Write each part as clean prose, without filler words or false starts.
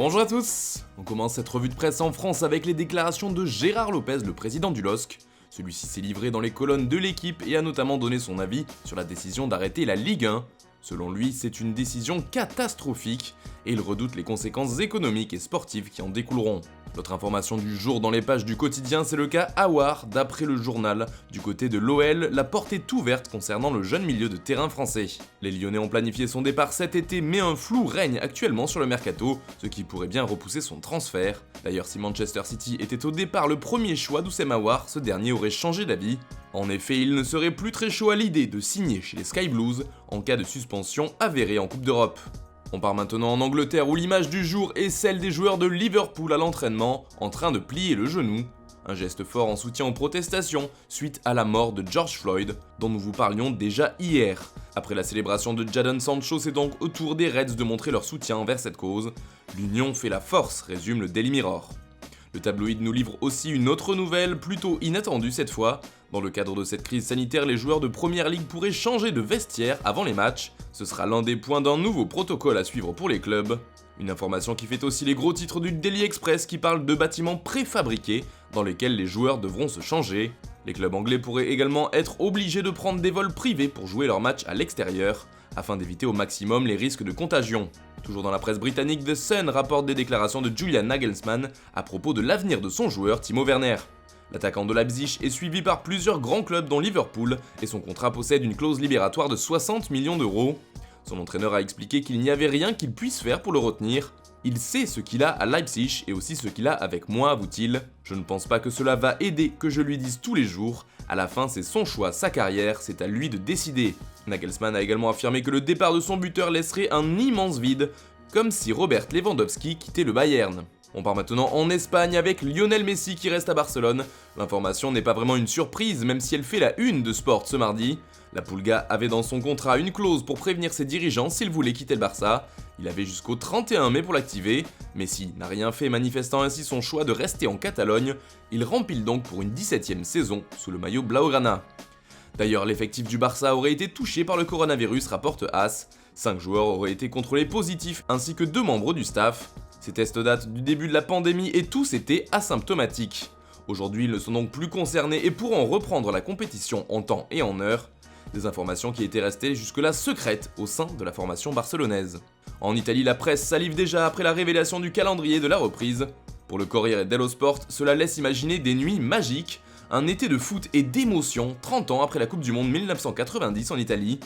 Bonjour à tous. On commence cette revue de presse en France avec les déclarations de Gérard Lopez, le président du LOSC. Celui-ci s'est livré dans les colonnes de l'équipe et a notamment donné son avis sur la décision d'arrêter la Ligue 1. Selon lui, c'est une décision catastrophique et il redoute les conséquences économiques et sportives qui en découleront. L'autre information du jour dans les pages du quotidien, c'est le cas Aouar. D'après le journal, du côté de l'OL, la porte est ouverte concernant le jeune milieu de terrain français. Les Lyonnais ont planifié son départ cet été, mais un flou règne actuellement sur le mercato, ce qui pourrait bien repousser son transfert. D'ailleurs, si Manchester City était au départ le premier choix d'Oussem Aouar, ce dernier aurait changé d'avis. En effet, il ne serait plus très chaud à l'idée de signer chez les Sky Blues en cas de suspension avérée en Coupe d'Europe. On part maintenant en Angleterre où l'image du jour est celle des joueurs de Liverpool à l'entraînement en train de plier le genou. Un geste fort en soutien aux protestations suite à la mort de George Floyd dont nous vous parlions déjà hier. Après la célébration de Jadon Sancho, c'est donc au tour des Reds de montrer leur soutien envers cette cause. L'union fait la force, résume le Daily Mirror. Le tabloïd nous livre aussi une autre nouvelle, plutôt inattendue cette fois. Dans le cadre de cette crise sanitaire, les joueurs de Première Ligue pourraient changer de vestiaire avant les matchs. Ce sera l'un des points d'un nouveau protocole à suivre pour les clubs. Une information qui fait aussi les gros titres du Daily Express qui parle de bâtiments préfabriqués dans lesquels les joueurs devront se changer. Les clubs anglais pourraient également être obligés de prendre des vols privés pour jouer leurs matchs à l'extérieur, afin d'éviter au maximum les risques de contagion. Toujours dans la presse britannique, The Sun rapporte des déclarations de Julian Nagelsmann à propos de l'avenir de son joueur Timo Werner. L'attaquant de Leipzig est suivi par plusieurs grands clubs dont Liverpool et son contrat possède une clause libératoire de 60 millions d'euros. Son entraîneur a expliqué qu'il n'y avait rien qu'il puisse faire pour le retenir. Il sait ce qu'il a à Leipzig et aussi ce qu'il a avec moi, avoue-t-il. Je ne pense pas que cela va aider que je lui dise tous les jours. À la fin, c'est son choix, sa carrière, c'est à lui de décider. Nagelsmann a également affirmé que le départ de son buteur laisserait un immense vide, comme si Robert Lewandowski quittait le Bayern. On part maintenant en Espagne avec Lionel Messi qui reste à Barcelone. L'information n'est pas vraiment une surprise, même si elle fait la une de Sport ce mardi. La Pulga avait dans son contrat une clause pour prévenir ses dirigeants s'il voulait quitter le Barça. Il avait jusqu'au 31 mai pour l'activer. Messi n'a rien fait, manifestant ainsi son choix de rester en Catalogne. Il rempile donc pour une 17e saison sous le maillot Blaugrana. D'ailleurs, l'effectif du Barça aurait été touché par le coronavirus, rapporte AS. 5 joueurs auraient été contrôlés positifs ainsi que 2 membres du staff. Ces tests datent du début de la pandémie et tous étaient asymptomatiques. Aujourd'hui, ils ne sont donc plus concernés et pourront reprendre la compétition en temps et en heure. Des informations qui étaient restées jusque-là secrètes au sein de la formation barcelonaise. En Italie, la presse salive déjà après la révélation du calendrier de la reprise. Pour le Corriere dello Sport, cela laisse imaginer des nuits magiques, un été de foot et d'émotion 30 ans après la Coupe du Monde 1990 en Italie.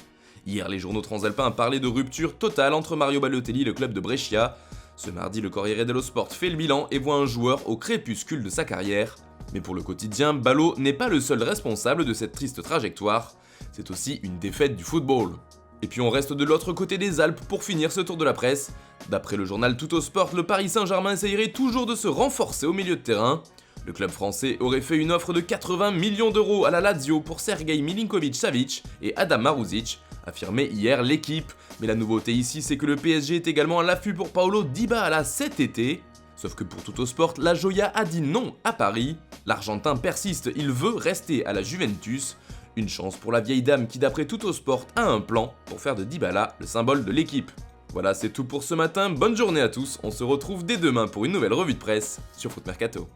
Hier, les journaux transalpins parlaient de rupture totale entre Mario Balotelli et le club de Brescia. Ce mardi, le Corriere dello Sport fait le bilan et voit un joueur au crépuscule de sa carrière. Mais pour le quotidien, Ballot n'est pas le seul responsable de cette triste trajectoire. C'est aussi une défaite du football. Et puis on reste de l'autre côté des Alpes pour finir ce tour de la presse. D'après le journal Tuttosport, le Paris Saint-Germain essayerait toujours de se renforcer au milieu de terrain. Le club français aurait fait une offre de 80 millions d'euros à la Lazio pour Sergej Milinkovic-Savic et Adam Maruzic, affirmait hier l'équipe. Mais la nouveauté ici, c'est que le PSG est également à l'affût pour Paulo Dybala cet été. Sauf que pour Tuttosport, la Joya a dit non à Paris. L'Argentin persiste, il veut rester à la Juventus. Une chance pour la vieille dame qui d'après Tuttosport a un plan pour faire de Dybala le symbole de l'équipe. Voilà, c'est tout pour ce matin, bonne journée à tous, on se retrouve dès demain pour une nouvelle revue de presse sur Foot Mercato.